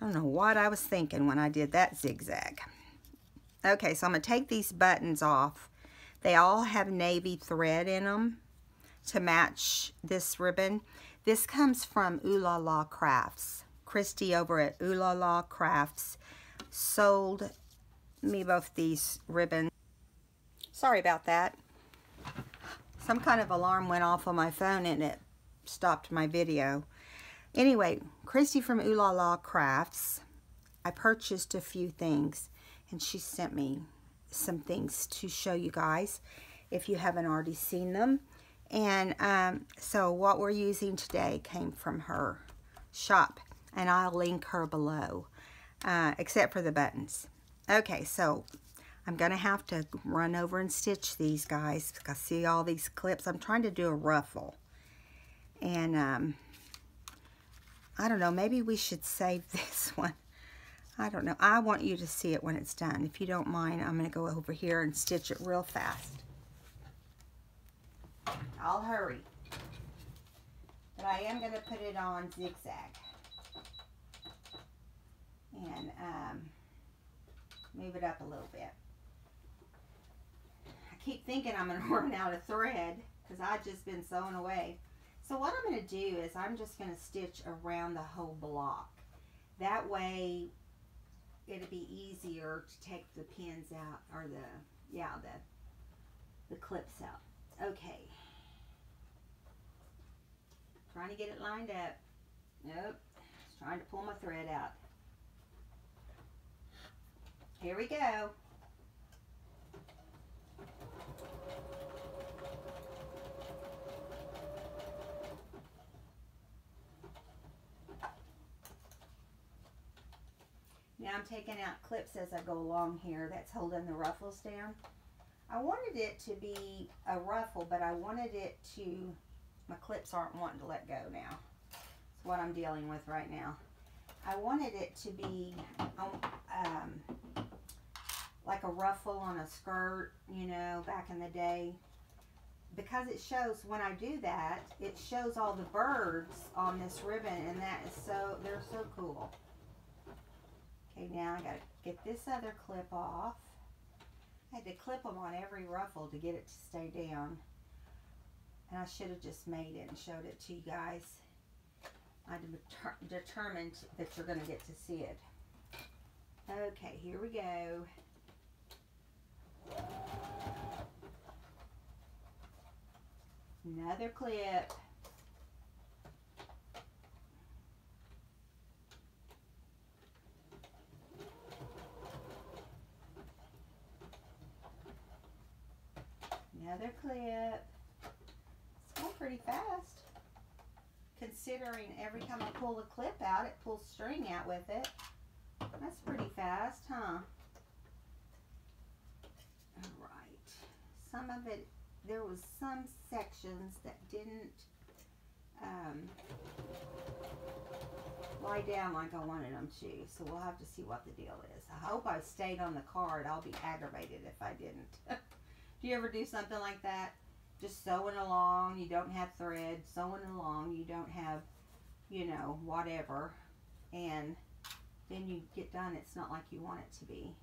I don't know what I was thinking when I did that zigzag. Okay, so I'm going to take these buttons off. They all have navy thread in them to match this ribbon. This comes from Ooh La La Crafts. Christy over at Ooh La La Crafts sold me both these ribbons. Sorry about that. Some kind of alarm went off on my phone and it stopped my video. Anyway, Christy from Ooh La La Crafts, I purchased a few things and she sent me some things to show you guys if you haven't already seen them. And so what we're using today came from her shop, and I'll link her below, except for the buttons. Okay, so I'm going to have to run over and stitch these guys. I see all these clips. I'm trying to do a ruffle. And I don't know, maybe we should save this one. I don't know. I want you to see it when it's done. If you don't mind, I'm going to go over here and stitch it real fast. I'll hurry. But I am going to put it on zigzag. And move it up a little bit. I keep thinking I'm going to run out of thread because I've just been sewing away. So what I'm going to do is I'm just going to stitch around the whole block. That way it'll be easier to take the pins out, or the clips out. Okay. Trying to get it lined up. Nope. Just trying to pull my thread out. Here we go. Now I'm taking out clips as I go along here. That's holding the ruffles down. I wanted it to be a ruffle, but I wanted it to, my clips aren't wanting to let go now. That's what I'm dealing with right now. I wanted it to be like a ruffle on a skirt, you know, back in the day. because it shows, when I do that, it shows all the birds on this ribbon, and that is so, they're so cool. Okay, now I gotta get this other clip off. I had to clip them on every ruffle to get it to stay down. And I should have just made it and showed it to you guys. I determined that you're gonna get to see it. Okay, here we go. Another clip. Another clip. It's going pretty fast. Considering every time I pull the clip out, it pulls string out with it. That's pretty fast, huh? Alright. Some of it, there was some sections that didn't lie down like I wanted them to. So we'll have to see what the deal is. I hope I stayed on the card. I'll be aggravated if I didn't. Do you ever do something like that? Just sewing along, you don't have thread, sewing along, you don't have, you know, whatever. And then you get done, it's not like you want it to be.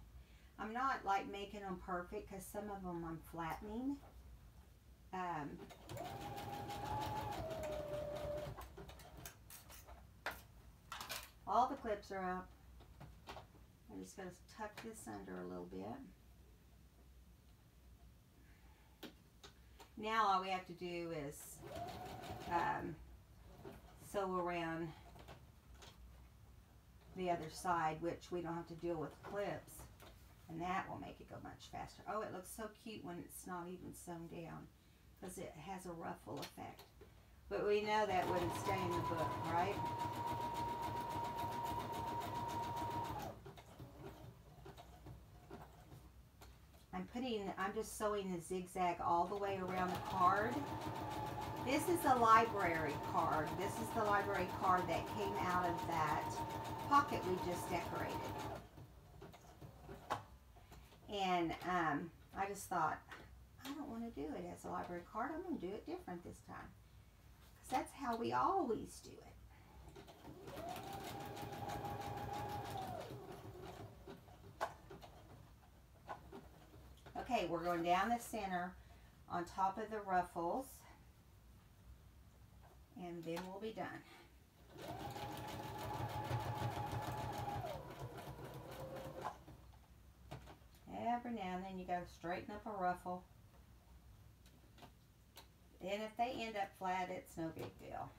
I'm not like making them perfect because some of them I'm flattening. All the clips are up. I'm just going to tuck this under a little bit. Now all we have to do is sew around the other side, which we don't have to deal with clips, and that will make it go much faster. Oh, it looks so cute when it's not even sewn down because it has a ruffle effect. But we know that wouldn't stay in the book, right? I'm just sewing the zigzag all the way around the card. This is a library card. This is the library card that came out of that pocket we just decorated. And I just thought, I don't want to do it as a library card. I'm going to do it different this time. Because that's how we always do it. Okay, we're going down the center on top of the ruffles, and then we'll be done. Every now and then you got to straighten up a ruffle. And if they end up flat, it's no big deal.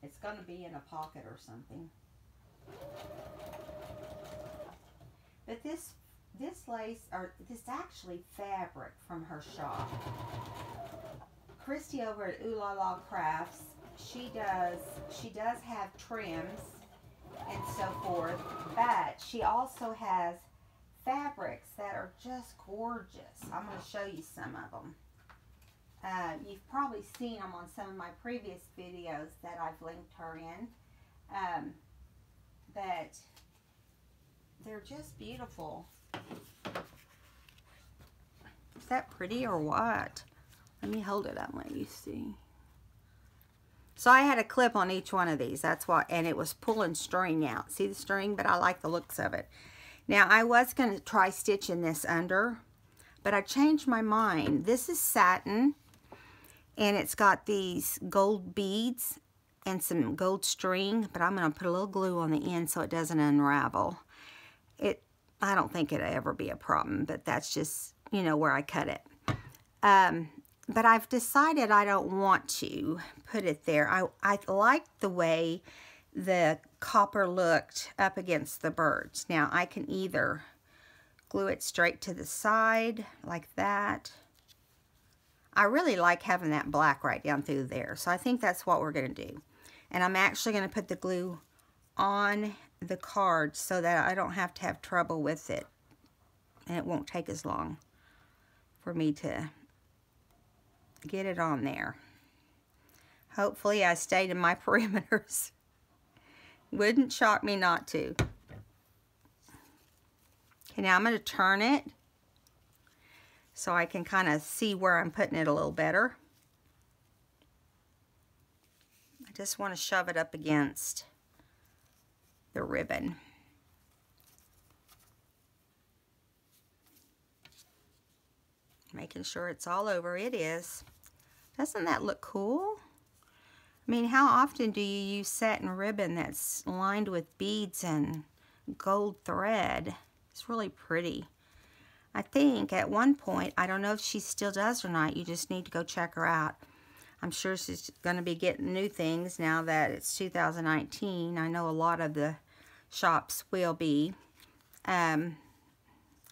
It's going to be in a pocket or something. But this lace, or this actually fabric from her shop. Christy over at Ooh La La Crafts, she does have trims and so forth, but she also has fabrics that are just gorgeous. I'm going to show you some of them. You've probably seen them on some of my previous videos that I've linked her in, but they're just beautiful. Is that pretty or what? Let me hold it up and let you see. So I had a clip on each one of these. That's why, and it was pulling string out. See the string? But I like the looks of it. Now I was going to try stitching this under, but I changed my mind. This is satin, and it's got these gold beads and some gold string, but I'm going to put a little glue on the end so it doesn't unravel. I don't think it'll ever be a problem, but that's just, you know, where I cut it. But I've decided I don't want to put it there. I like the way the copper looked up against the birds. Now, I can either glue it straight to the side like that. I really like having that black right down through there, so I think that's what we're going to do. And I'm actually going to put the glue on the card so that I don't have to have trouble with it, and it won't take as long for me to get it on there. Hopefully I stayed in my perimeters. Wouldn't shock me not to. Okay, now I'm going to turn it so I can kind of see where I'm putting it a little better. Just want to shove it up against the ribbon. Making sure it's all over. It is. Doesn't that look cool? I mean, how often do you use satin ribbon that's lined with beads and gold thread? It's really pretty. I think at one point, I don't know if she still does or not, you just need to go check her out. I'm sure she's going to be getting new things now that it's 2019. I know a lot of the shops will be. I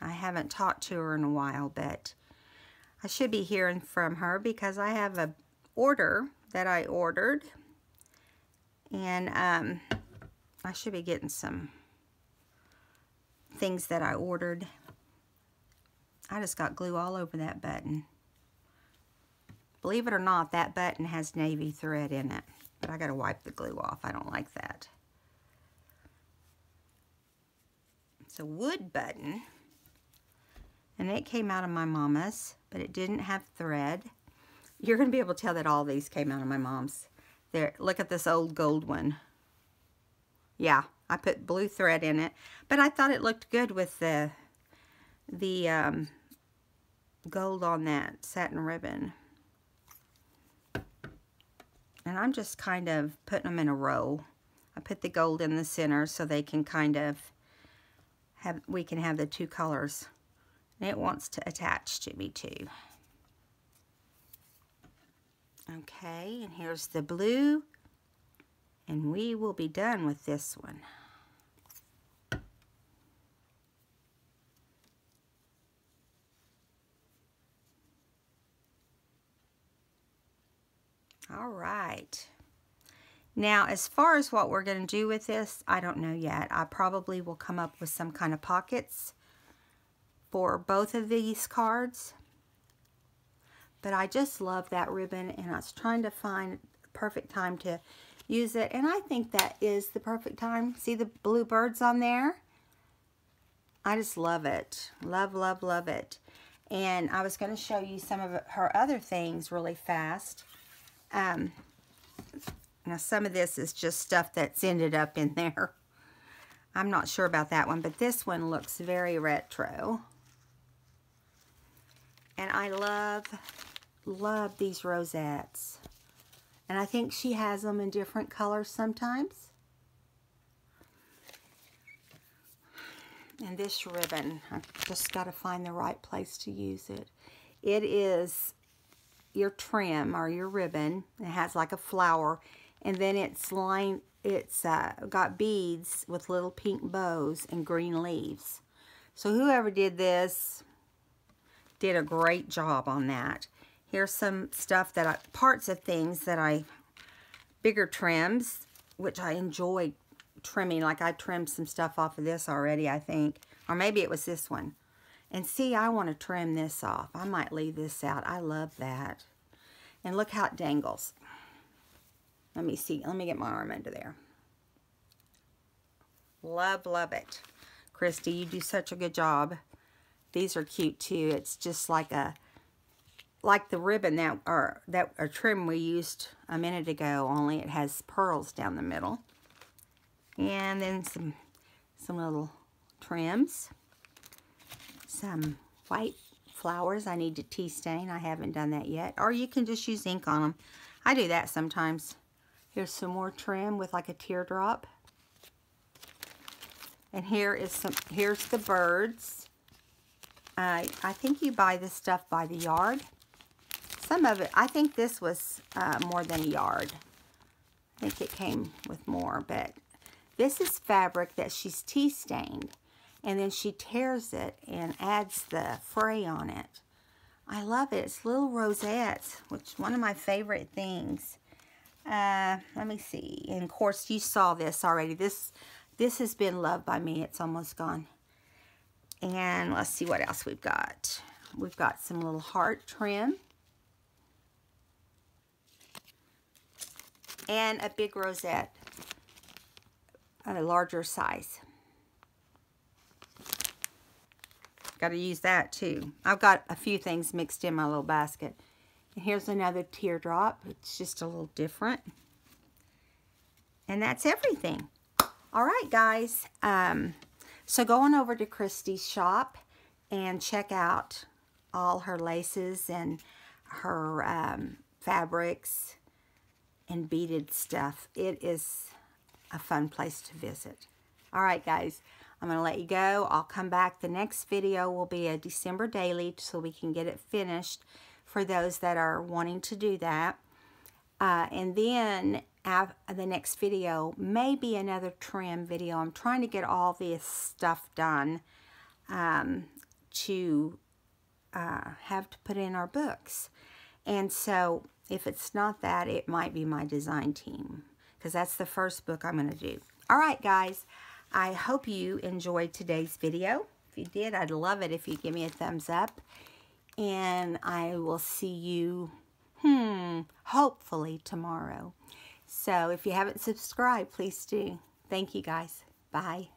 haven't talked to her in a while, but I should be hearing from her because I have a order that I ordered, and I should be getting some things that I ordered. I just got glue all over that button. Believe it or not, that button has navy thread in it, but I gotta wipe the glue off. I don't like that. It's a wood button, and it came out of my mama's, but it didn't have thread. You're gonna be able to tell that all these came out of my mom's. There, look at this old gold one. Yeah, I put blue thread in it, but I thought it looked good with the gold on that satin ribbon. And I'm just kind of putting them in a row. I put the gold in the center so they can kind of have, we can have the two colors. And it wants to attach to me too. Okay, and here's the blue. And we will be done with this one. All right. Now, as far as what we're going to do with this, I don't know yet. I probably will come up with some kind of pockets for both of these cards. But I just love that ribbon, and I was trying to find the perfect time to use it. And I think that is the perfect time. See the blue birds on there? I just love it. Love, love, love it. And I was going to show you some of her other things really fast. Now some of this is just stuff that's ended up in there. I'm not sure about that one, but this one looks very retro. And I love these rosettes. And I think she has them in different colors sometimes. And this ribbon, I've just got to find the right place to use it. It is your trim or your ribbon. It has like a flower, and then it's lined. It's got beads with little pink bows and green leaves. So whoever did this did a great job on that. Here's some stuff that parts of things that bigger trims, which I enjoy trimming. Like I trimmed some stuff off of this already, I think, or maybe it was this one. And see, I want to trim this off. I might leave this out. I love that. And look how it dangles. Let me see. Let me get my arm under there. Love, love it. Christy, you do such a good job. These are cute too. It's just like the ribbon that trim we used a minute ago, only it has pearls down the middle. And then some little trims. Some white flowers I need to tea stain. I haven't done that yet. Or you can just use ink on them. I do that sometimes. Here's some more trim with like a teardrop. And here's the birds. I think you buy this stuff by the yard. Some of it, I think this was more than a yard. I think it came with more, but this is fabric that she's tea stained. And then she tears it and adds the fray on it. I love it. It's little rosettes, which is one of my favorite things. Let me see. And of course, you saw this already. This has been loved by me. It's almost gone. And let's see what else we've got. We've got some little heart trim. And a big rosette. A larger size. Got to use that too. I've got a few things mixed in my little basket. And here's another teardrop. It's just a little different. And that's everything. All right, guys. So go on over to Christy's shop and check out all her laces and her fabrics and beaded stuff. It is a fun place to visit. All right, guys. I'm going to let you go. I'll come back. The next video will be a December daily so we can get it finished for those that are wanting to do that. And then the next video may be another trim video. I'm trying to get all this stuff done to have to put in our books. And so if it's not that, it might be my design team, because that's the first book I'm going to do. All right, guys. I hope you enjoyed today's video. If you did, I'd love it if you give me a thumbs up. And I will see you, hopefully tomorrow. So if you haven't subscribed, please do. Thank you, guys. Bye.